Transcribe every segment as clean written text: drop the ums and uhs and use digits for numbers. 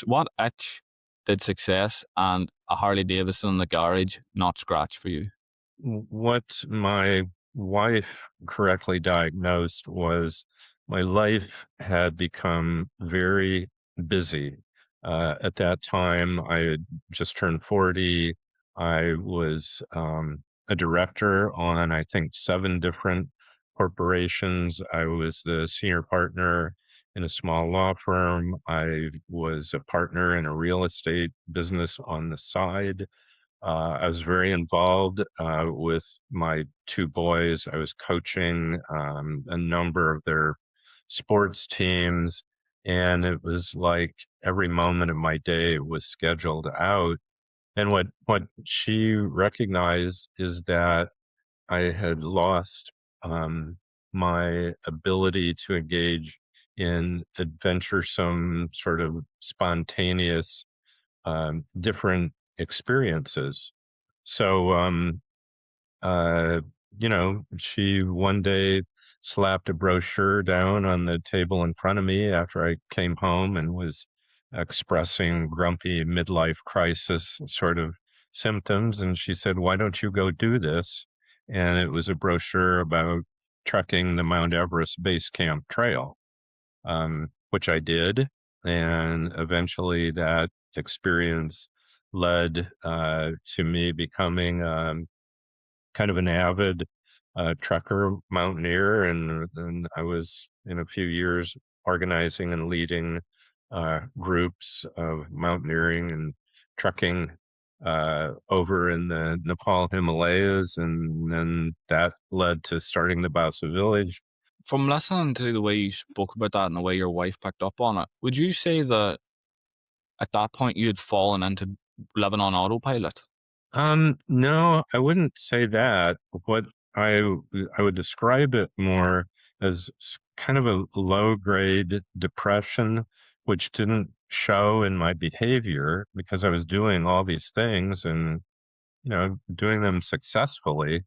what itch did success and a Harley Davidson in the garage not scratch for you? What my wife correctly diagnosed was my life had become very busy. At that time, I had just turned 40. I was a director on, I think, 7 different corporations. I was the senior partner in a small law firm. I was a partner in a real estate business on the side. I was very involved with my 2 boys. I was coaching a number of their sports teams, and it was like every moment of my day was scheduled out. And what she recognized is that I had lost my ability to engage in adventuresome, sort of spontaneous, different experiences. So, uh, she one day slapped a brochure down on the table in front of me after I came home and was expressing grumpy midlife crisis sort of symptoms. And she said, "Why don't you go do this?" And it was a brochure about trekking the Mount Everest Base Camp Trail, which I did. And eventually that experience led to me becoming kind of an avid trekker, mountaineer. And I was, in a few years, organizing and leading groups of mountaineering and trekking over in the Nepal Himalayas. And then that led to starting the Bausa village. From listening to the way you spoke about that and the way your wife picked up on it, would you say that at that point you had fallen into living on autopilot? No, I wouldn't say that. What I I would describe it more as kind of a low grade depression, which didn't show in my behavior because I was doing all these things and, doing them successfully.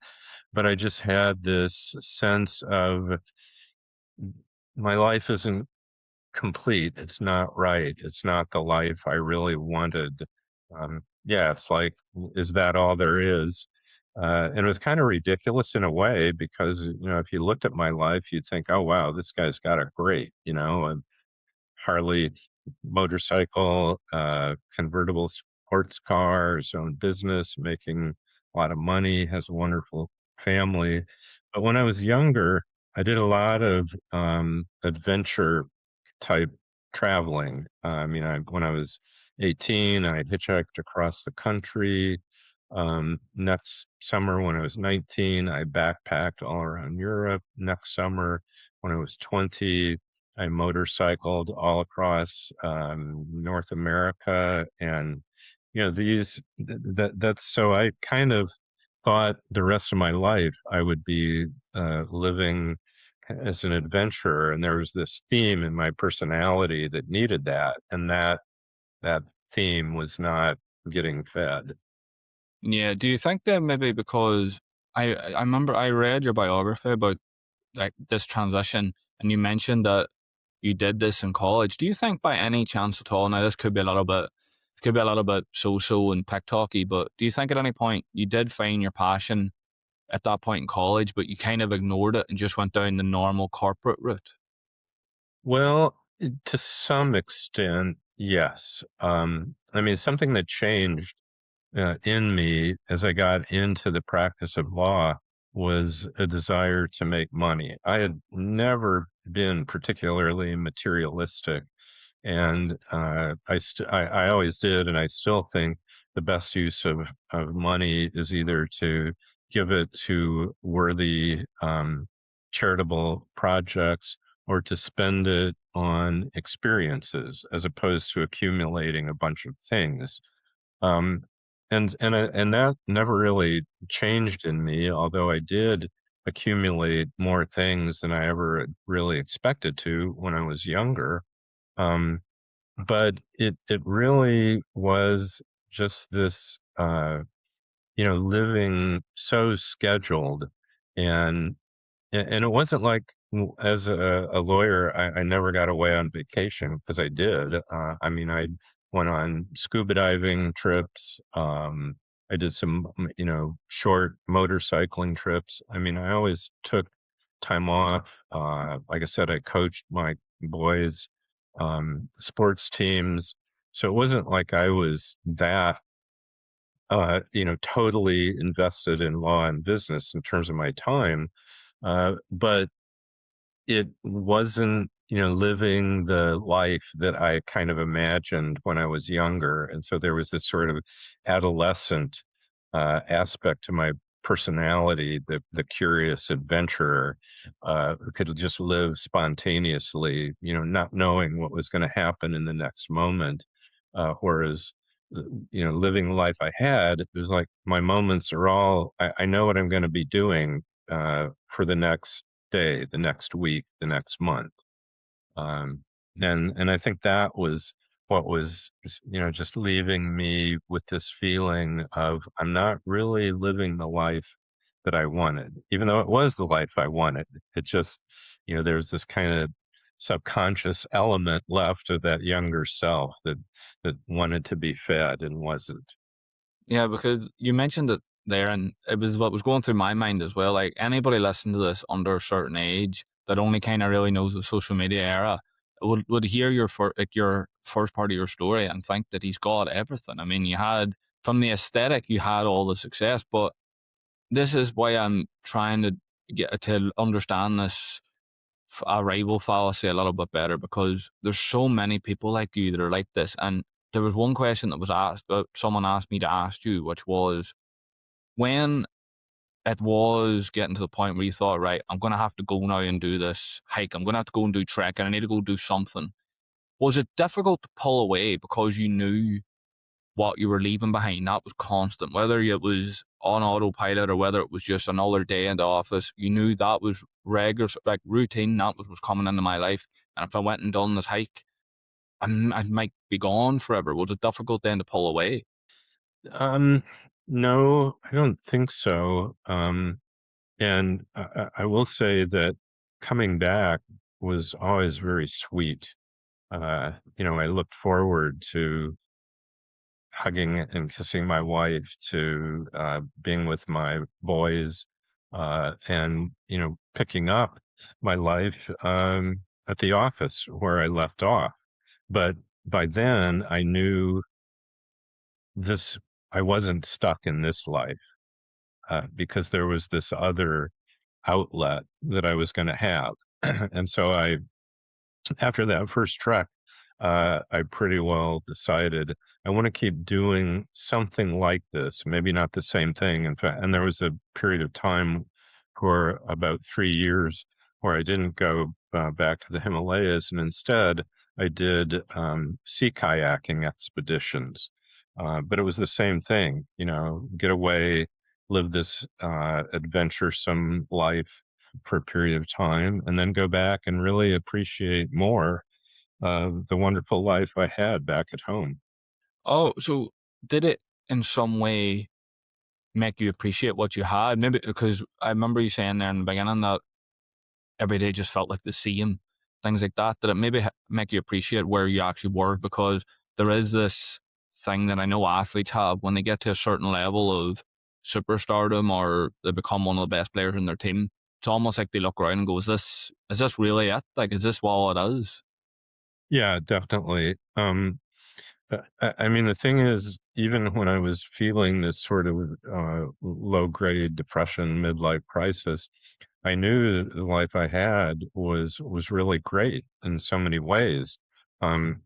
But I just had this sense of my life isn't complete. It's not right. It's not the life I really wanted. Yeah, it's like, is that all there is? And it was kind of ridiculous in a way because, if you looked at my life, you'd think, oh, wow, this guy's got it great, a Harley motorcycle, convertible sports car, his own business, making a lot of money, has a wonderful family. But when I was younger, I did a lot of adventure type traveling. When I was 18, I hitchhiked across the country. Next summer, when I was 19, I backpacked all around Europe. Next summer, when I was 20, I motorcycled all across North America. And, that's so I kind of thought the rest of my life I would be living as an adventurer, and there was this theme in my personality that needed that, and that theme was not getting fed. Yeah. Do you think that maybe because I remember I read your biography about like this transition and you mentioned that you did this in college. Do you think by any chance at all, now this could be a little bit it could be a little bit social and TikToky, but do you think at any point you did find your passion at that point in college, but you kind of ignored it and just went down the normal corporate route? Well, to some extent, yes. Something that changed in me as I got into the practice of law was a desire to make money. I had never been particularly materialistic, and I always did, and I still think the best use of money is either to give it to worthy charitable projects or to spend it on experiences as opposed to accumulating a bunch of things. Um, and that never really changed in me, although I did accumulate more things than I ever really expected to when I was younger. Um, but it really was just this, living so scheduled, and and it wasn't like As a lawyer, I never got away on vacation because I did. I mean, I went on scuba diving trips. I did some, short motorcycling trips. I mean, I always took time off. Like I said, I coached my boys' sports teams. So it wasn't like I was that, totally invested in law and business in terms of my time. But it wasn't, living the life that I kind of imagined when I was younger, and so there was this sort of adolescent, aspect to my personality, the curious adventurer, who could just live spontaneously, not knowing what was gonna happen in the next moment, whereas, living the life I had, it was like my moments are all I know what I'm gonna be doing, for the next day, the next week, the next month. Um, and I think that was what was, just leaving me with this feeling of I'm not really living the life that I wanted, even though it was the life I wanted. It just, there's this kind of subconscious element left of that younger self that wanted to be fed and wasn't. Yeah, because you mentioned it there, and it was what was going through my mind as well. Like anybody listening to this under a certain age that only kind of really knows the social media era would hear your first part of your story and think that he's got everything. I mean, you had from the aesthetic, you had all the success, but this is why I'm trying to get to understand this arrival fallacy a little bit better, because there's so many people like you that are like this. And there was one question that was asked, someone asked me to ask you, which was when it was getting to the point where you thought, right, I'm going to have to go now and do this hike. I'm going to have to go and do trekking. I need to go do something. Was it difficult to pull away because you knew what you were leaving behind? That was constant, whether it was on autopilot or whether it was just another day in the office. You knew that was regular, like routine. That was coming into my life. And if I went and done this hike, I might be gone forever. Was it difficult then to pull away? Um, no, I don't think so. And I will say that coming back was always very sweet. I looked forward to hugging and kissing my wife, to being with my boys, and picking up my life at the office where I left off. But by then, I knew this. I wasn't stuck in this life because there was this other outlet that I was going to have. And so after that first trek, I pretty well decided I want to keep doing something like this, maybe not the same thing. In fact, and there was a period of time for about 3 years where I didn't go back to the Himalayas, and instead I did sea kayaking expeditions. But it was the same thing, get away, live this adventuresome life for a period of time, and then go back and really appreciate more the wonderful life I had back at home. Oh, so did it in some way make you appreciate what you had? Maybe because I remember you saying there in the beginning that every day just felt like the same, things like that. Did it maybe make you appreciate where you actually were? Because there is this thing that I know athletes have when they get to a certain level of superstardom or they become one of the best players in their team. It's almost like they look around and go, is this really it? Like, is this all it is? Yeah, definitely. I mean, the thing is, even when I was feeling this sort of low grade depression, midlife crisis, I knew that the life I had was really great in so many ways. Um,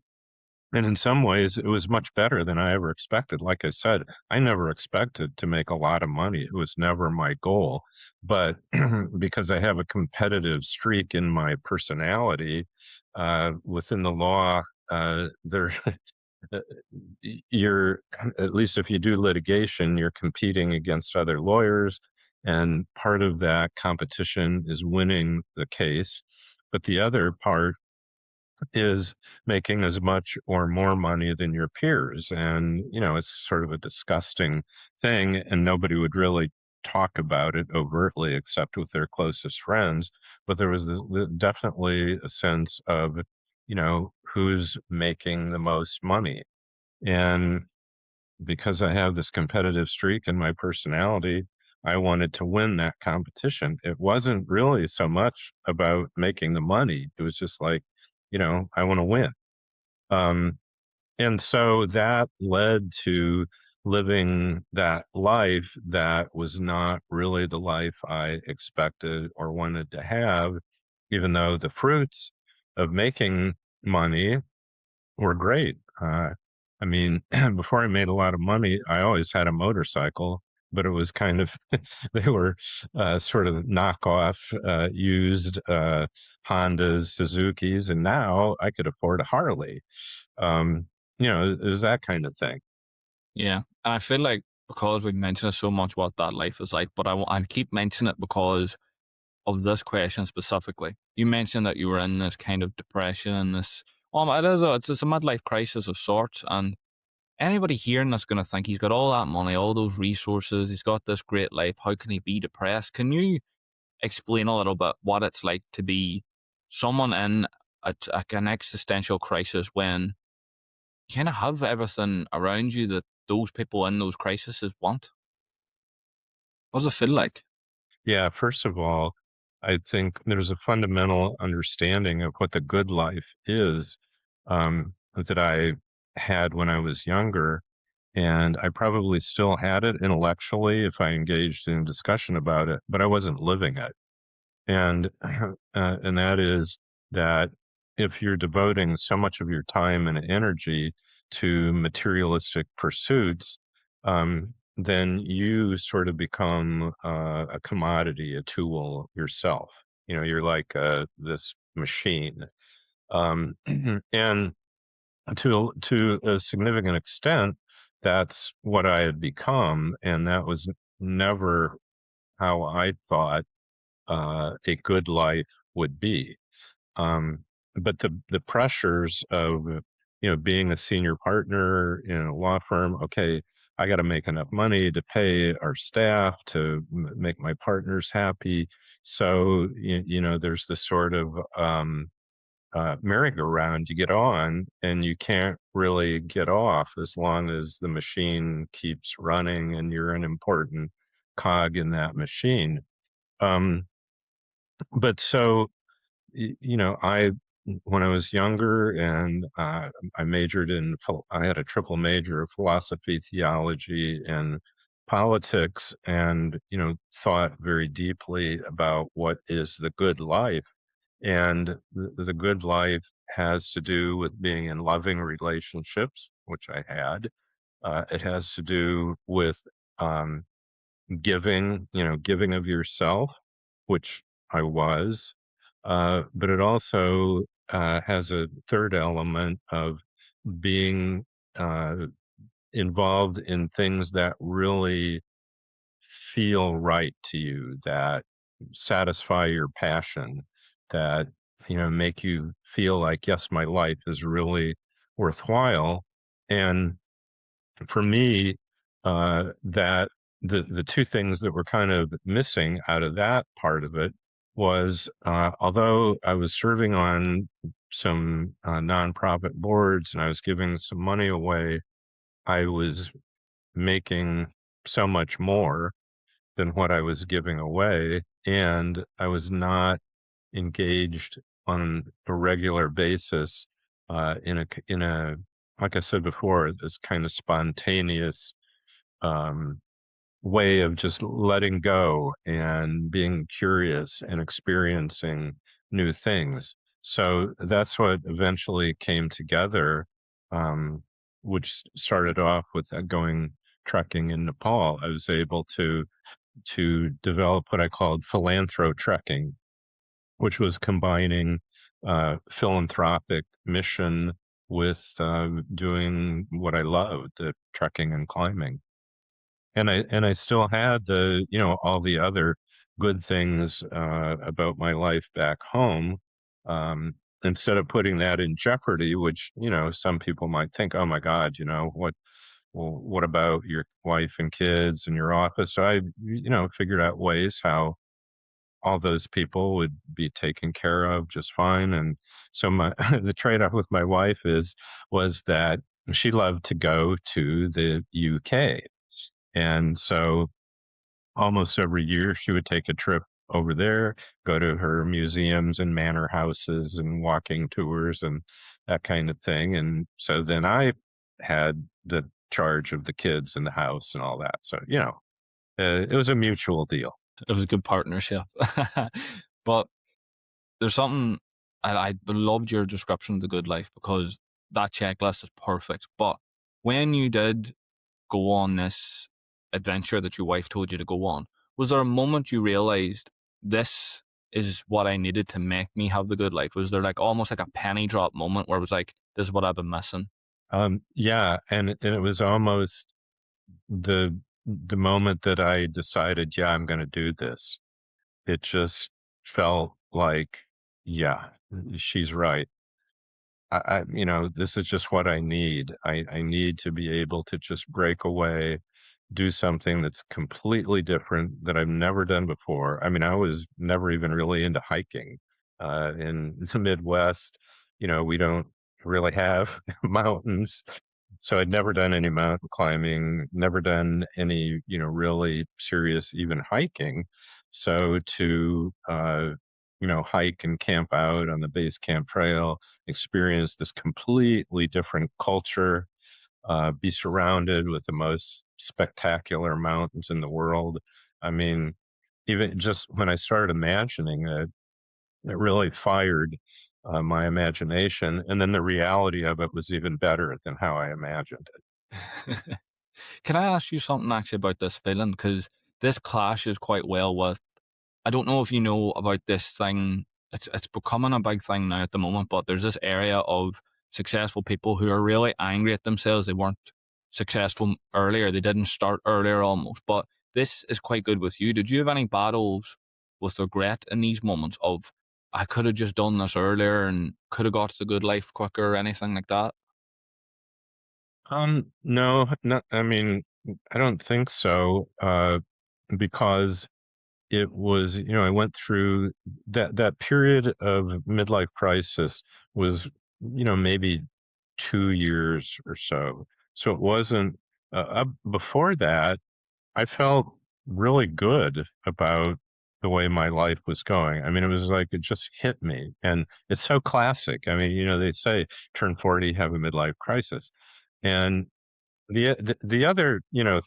And in some ways, it was much better than I ever expected. Like I said, I never expected to make a lot of money. It was never my goal. But because I have a competitive streak in my personality, within the law, there, uh, you're, at least if you do litigation, you're competing against other lawyers. And part of that competition is winning the case. But the other part is making as much or more money than your peers. And, it's sort of a disgusting thing, and nobody would really talk about it overtly except with their closest friends. But there was definitely a sense of, who's making the most money. And because I have this competitive streak in my personality, I wanted to win that competition. It wasn't really so much about making the money. It was just like, I want to win. Um, and so that led to living that life that was not really the life I expected or wanted to have, even though the fruits of making money were great. I mean, before I made a lot of money, I always had a motorcycle, but it was kind of, they were sort of knockoff, used Hondas, Suzukis, and now I could afford a Harley. Um, it was that kind of thing. Yeah, and I feel like because we've mentioned so much what that life is like, but I keep mentioning it because of this question specifically. You mentioned that you were in this kind of depression and this. It's a midlife crisis of sorts, and anybody hearing that's going to think he's got all that money, all those resources, he's got this great life. How can he be depressed? Can you explain a little bit what it's like to be someone in an existential crisis when you kind of have everything around you that those people in those crises want? What does it feel like? Yeah, first of all, I think there's a fundamental understanding of what the good life is, that I had when I was younger. And I probably still had it intellectually if I engaged in discussion about it, but I wasn't living it. And and that is that if you're devoting so much of your time and energy to materialistic pursuits, then you sort of become a commodity, a tool yourself. You're like this machine, and to a significant extent, that's what I had become, and that was never how I thought a good life would be. Um, but the pressures of being a senior partner in a law firm, okay, I got to make enough money to pay our staff to make my partners happy. So there's this sort of merry-go-round you get on, and you can't really get off as long as the machine keeps running and you're an important cog in that machine. Um, but so, I when I was younger and I majored in, I had a triple major of philosophy, theology, and politics, and thought very deeply about what is the good life. And the good life has to do with being in loving relationships, which I had. It has to do with um, giving of yourself, which I was. But it also has a third element of being uh, involved in things that really feel right to you, that satisfy your passion, that make you feel like, yes, my life is really worthwhile. And for me, that the two things that were kind of missing out of that part of it was, although I was serving on some nonprofit boards and I was giving some money away, I was making so much more than what I was giving away, and I was not engaged on a regular basis in a like I said before, this kind of spontaneous um, way of just letting go and being curious and experiencing new things. So that's what eventually came together, um, which started off with going trekking in Nepal. I was able to develop what I called philanthro trekking, which was combining philanthropic mission with doing what I loved, the trekking and climbing. And I still had all the other good things about my life back home. Instead of putting that in jeopardy, which some people might think, oh my God, what well, what about your wife and kids and your office? So I, figured out ways how all those people would be taken care of just fine. And so my the trade-off with my wife was that she loved to go to the UK. And so almost every year she would take a trip over there, go to her museums and manor houses and walking tours and that kind of thing. And so then I had the charge of the kids in the house and all that. So, it was a mutual deal. It was a good partnership. But there's something I loved your description of the good life because that checklist is perfect. But when you did go on this adventure that your wife told you to go on, was there a moment you realized this is what I needed to make me have the good life? Was there like almost like a penny drop moment where it was like, this is what I've been missing? Yeah, and it was almost the moment that I decided, yeah, I'm going to do this. It just felt like, yeah, she's right. This is just what I need. I need to be able to just break away, do something that's completely different that I've never done before. I mean, I was never even really into hiking. In the Midwest, we don't really have mountains. So I'd never done any mountain climbing, never done any, really serious even hiking. So to, hike and camp out on the base camp trail, experience this completely different culture, be surrounded with the most spectacular mountains in the world. I mean, even just when I started imagining it, it really fired my imagination. And then the reality of it was even better than how I imagined it. Can I ask you something actually about this feeling? Because this clashes quite well with, I don't know if you know about this thing. It's becoming a big thing now at the moment, but there's this area of successful people who are really angry at themselves. They weren't successful earlier. They didn't start earlier almost. But this is quite good with you. Did you have any battles with regret in these moments of I could have just done this earlier and could have got to the good life quicker or anything like that? No, not, I mean, I don't think so, because it was, I went through that period of midlife crisis was, maybe 2 years or so. So it wasn't, before that, I felt really good about the way my life was going. I mean, it was like it just hit me. And it's so classic. I mean, they say turn 40, have a midlife crisis. And the other,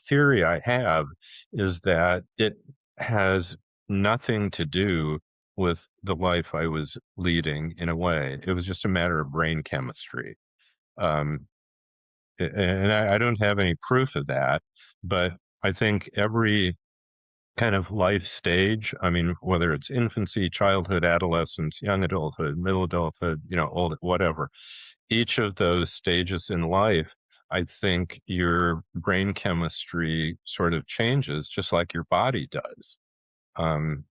theory I have is that it has nothing to do with the life I was leading in a way. It was just a matter of brain chemistry. Um, and I don't have any proof of that, but I think every kind of life stage, I mean, whether it's infancy, childhood, adolescence, young adulthood, middle adulthood, old, whatever, each of those stages in life, I think your brain chemistry sort of changes just like your body does. Um,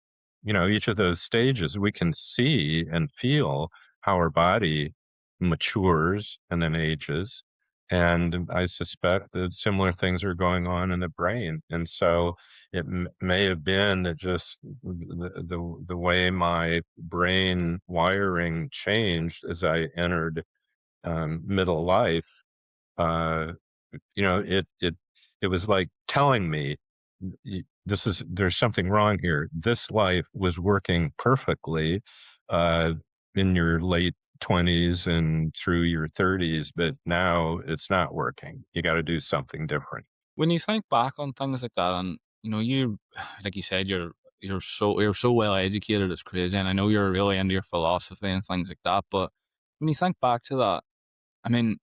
each of those stages, we can see and feel how our body matures and then ages. And I suspect that similar things are going on in the brain. And so it may have been that just the way my brain wiring changed as I entered middle life, uh, it was like telling me, there's something wrong here. This life was working perfectly uh, in your late 20s and through your 30s, but now it's not working. You got to do something different. When you think back on things like that, and you, like you said, you're so well educated, it's crazy, and I know you're really into your philosophy and things like that. But when you think back to that, I mean,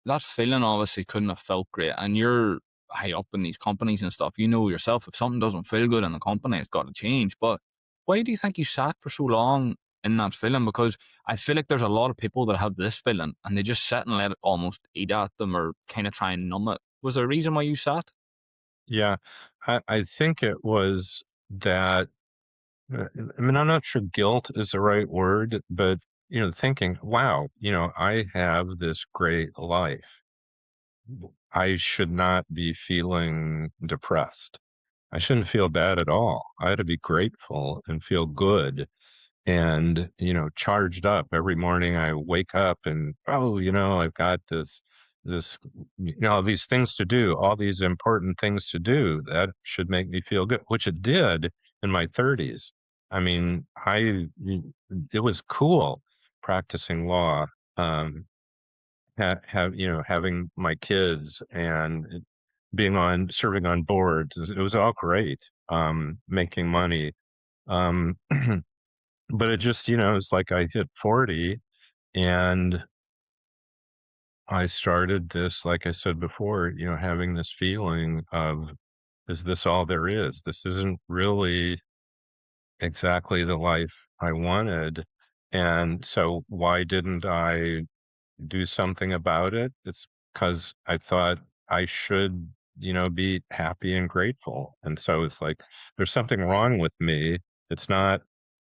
that feeling obviously couldn't have felt great, and you're high up in these companies and stuff. You know yourself, if something doesn't feel good in a company, it's got to change. But why do you think you sat for so long in that feeling? Because I feel like there's a lot of people that have this feeling and they just sit and let it almost eat at them or kind of try and numb it. Was there a reason why you sat? Yeah, I think it was that. I mean, I'm not sure guilt is the right word, but thinking, wow, I have this great life. I should not be feeling depressed. I shouldn't feel bad at all. I had to be grateful and feel good and, charged up every morning. I wake up and, oh, I've got this, these things to do, all these important things to do that should make me feel good, which it did in my 30s. I mean, it was cool practicing law. Um, having my kids and being on serving on boards. It was all great. Making money. Um, but it just, it's like I hit 40 and I started this, like I said before, having this feeling of, is this all there is? This isn't really exactly the life I wanted. And so why didn't I do something about it? It's because I thought I should, be happy and grateful. And so it's like there's something wrong with me. It's not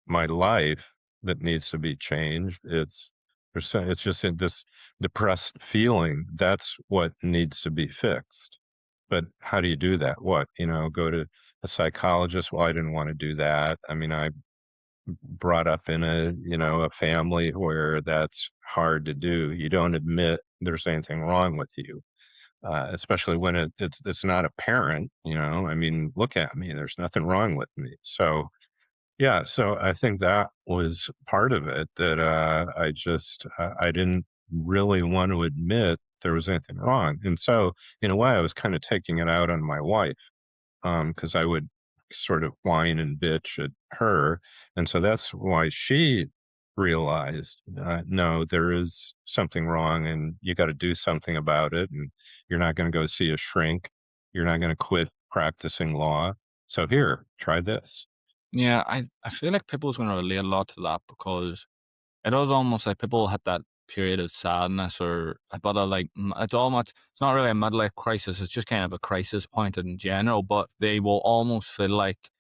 my life that needs to be changed. It's just this depressed feeling. That's what needs to be fixed. But how do you do that? What, go to a psychologist? Well, I didn't want to do that. I mean, I brought up in a family where that's hard to do. You don't admit there's anything wrong with you, especially when it's not apparent. I mean, look at me. There's nothing wrong with me. So yeah, so I think that was part of it that I didn't really want to admit there was anything wrong, and so in a way I was kind of taking it out on my wife because I would sort of whine and bitch at her. And so that's why she realized, no, there is something wrong and you got to do something about it. And you're not going to go see a shrink. You're not going to quit practicing law. So here, try this. Yeah, I feel like people's going to relate a lot to that because it is almost like people hit that period of sadness or about a like it's not really a midlife crisis. It's just kind of a crisis point in general. But they will almost feel like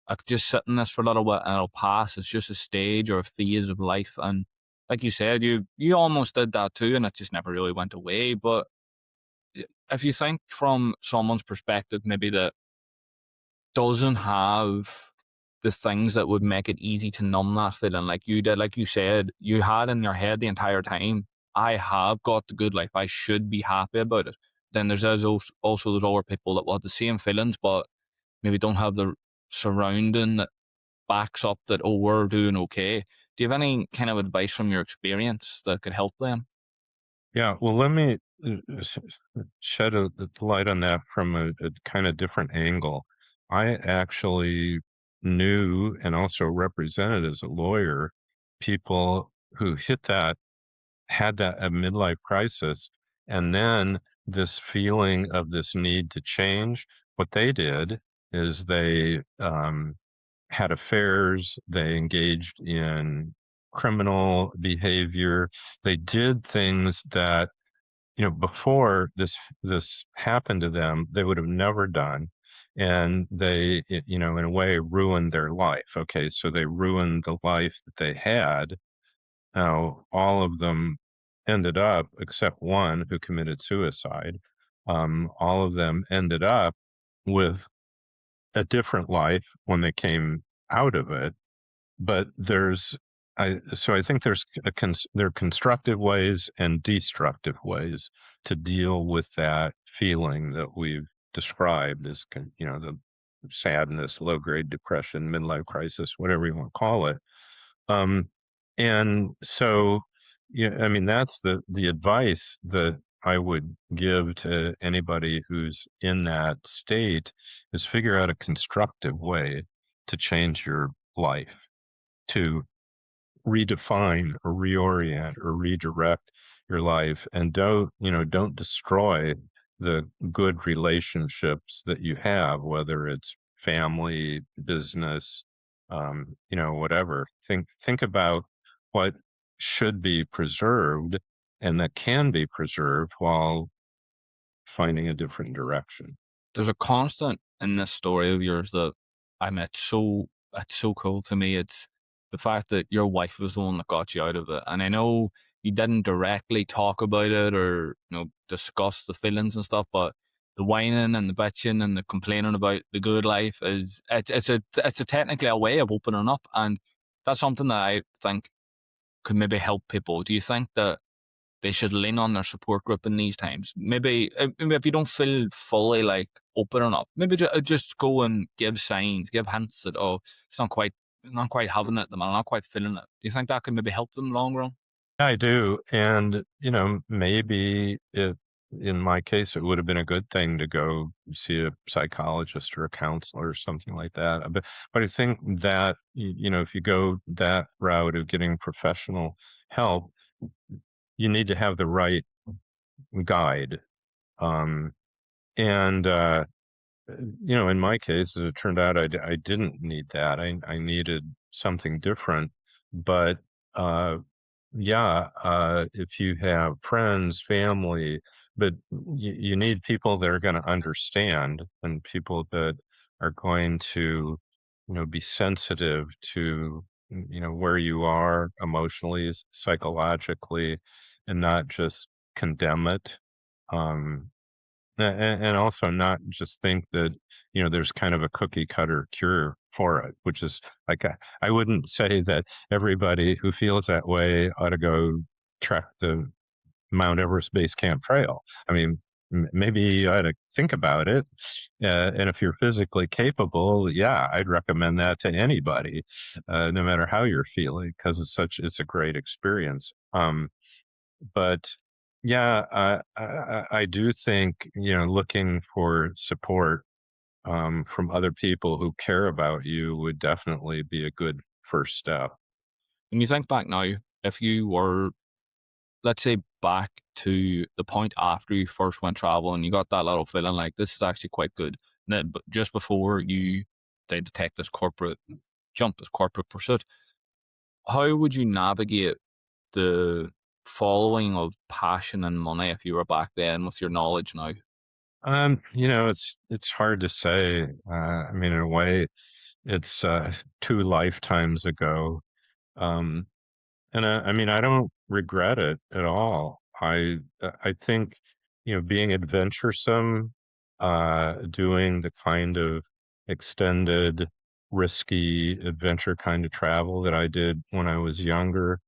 I could just sit in this for a little bit and it'll pass. It's just a stage or a phase of life. And like you said, you almost did that too, and it just never really went away. But if you think from someone's perspective, maybe that doesn't have the things that would make it easy to numb that feeling like you did. Like you said, you had in your head the entire time, I have got the good life. I should be happy about it. Then there's also those other people that will have the same feelings, but maybe don't have the surrounding that backs up that, oh, we're doing okay. Do you have any kind of advice from your experience that could help them? Yeah, well, let me shed the light on that from a kind of different angle. I actually knew and also represented as a lawyer people who had that a midlife crisis, and then this feeling of this need to change. What they did is they had affairs, they engaged in criminal behavior, they did things that before this happened to them, they would have never done. And in a way, ruined their life. Okay, so they ruined the life that they had. Now, all of them ended up, except one who committed suicide, all of them ended up with a different life when they came out of it. But so I think there are constructive ways and destructive ways to deal with that feeling that we've described as, the sadness, low grade depression, midlife crisis, whatever you want to call it. Um, and so, yeah, I mean, that's the advice that I would give to anybody who's in that state is figure out a constructive way to change your life, to redefine or reorient or redirect your life, and don't destroy the good relationships that you have, whether it's family, business, whatever. Think about what should be preserved and that can be preserved while finding a different direction. There's a constant in this story of yours that it's so cool to me. It's the fact that your wife was the one that got you out of it. And I know you didn't directly talk about it or discuss the feelings and stuff, but the whining and the bitching and the complaining about the good life is it's a technically a way of opening up, and that's something that I think could maybe help people. Do you think that they should lean on their support group in these times? Maybe if you don't feel fully like opening up, maybe just go and give signs, give hints that, oh, it's not quite having it, I'm not quite feeling it. Do you think that could maybe help them long run? I do, and, maybe in my case, it would have been a good thing to go see a psychologist or a counselor or something like that, but I think that, if you go that route of getting professional help, you need to have the right guide, um, and, in my case, as it turned out, I didn't need that. I needed something different. But uh, yeah, if you have friends, family, but you need people that are going to understand and people that are going to, be sensitive to, where you are emotionally, psychologically, and not just condemn it. Um, and also not just think that, there's kind of a cookie cutter cure for it, which is like, I wouldn't say that everybody who feels that way ought to go trek the Mount Everest Base Camp Trail. I mean, maybe you ought to think about it. And if you're physically capable, yeah, I'd recommend that to anybody, no matter how you're feeling, because it's a great experience. But yeah, I do think, looking for support from other people who care about you would definitely be a good first step. When you think back now, if you were, let's say, back to the point after you first went travel and you got that little feeling like this is actually quite good, and then, but just before you decided to take this corporate jump, this corporate pursuit, how would you navigate the following of passion and money if you were back then with your knowledge now? It's hard to say. I mean, in a way, it's two lifetimes ago. Um, And I mean, I don't regret it at all. I think, being adventuresome, doing the kind of extended, risky adventure kind of travel that I did when I was younger,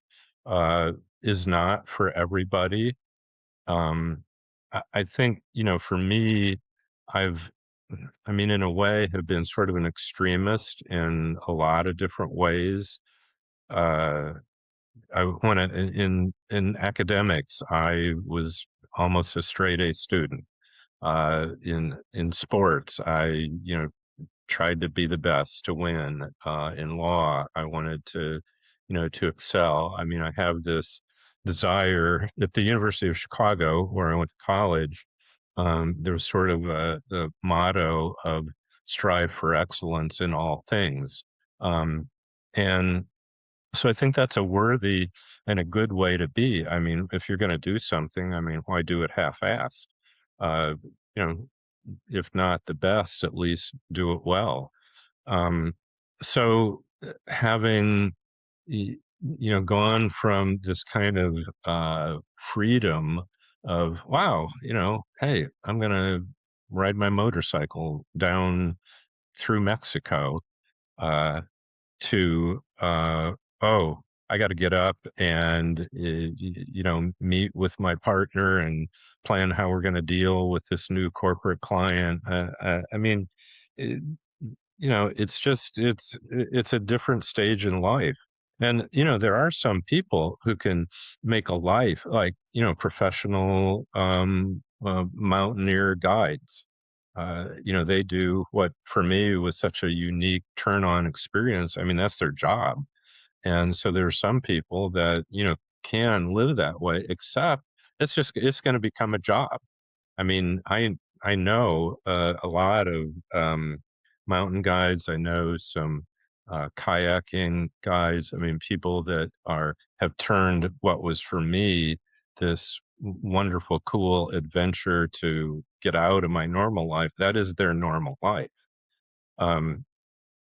uh, is not for everybody. I think, for me, I've, I mean, in a way, have been sort of an extremist in a lot of different ways. Uh, I when in academics, I was almost a straight A student. In sports, I tried to be the best to win. In law, I wanted to excel. I mean, I have this desire at the University of Chicago, where I went to college. There was sort of the motto of strive for excellence in all things. Um, and so I think that's a worthy and a good way to be. I mean, if you're going to do something, I mean, why do it half-assed? Uh, you know, if not the best, at least do it well. Um, so having, gone from this kind of freedom of, wow, hey, I'm going to ride my motorcycle down through Mexico. Uh, to oh, I got to get up and meet with my partner and plan how we're going to deal with this new corporate client. I mean, it, it's just it's a different stage in life. And there are some people who can make a life like professional mountaineer guides. They do what for me was such a unique turn on experience. I mean, that's their job. And so there are some people that, can live that way, except it's going to become a job. I mean, I know a lot of mountain guides. I know some kayaking guides. I mean, people that are have turned what was for me this wonderful, cool adventure to get out of my normal life. That is their normal life. Um,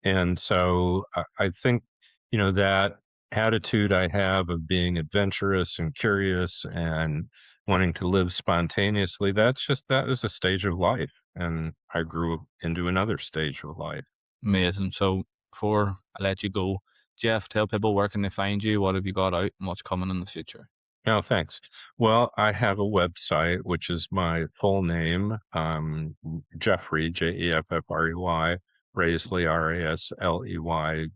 and so I think that attitude I have of being adventurous and curious and wanting to live spontaneously, that is a stage of life, and I grew into another stage of life. Amazing. So before I let you go, Jeff, tell people where can they find you, what have you got out, and what's coming in the future. Oh, thanks. Well, I have a website, which is my full name, Jeffrey, Jeffrey, Rasley, Rasley,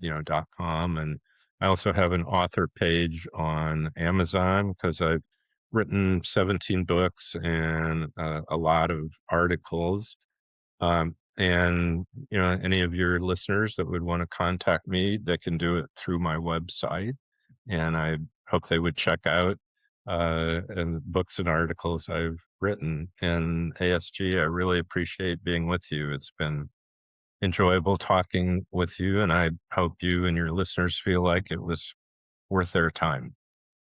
.com. And I also have an author page on Amazon because I've written 17 books and a lot of articles. And any of your listeners that would want to contact me, they can do it through my website. And I hope they would check out and the books and articles I've written. And ASG, I really appreciate being with you. It's been enjoyable talking with you, and I hope you and your listeners feel like it was worth their time.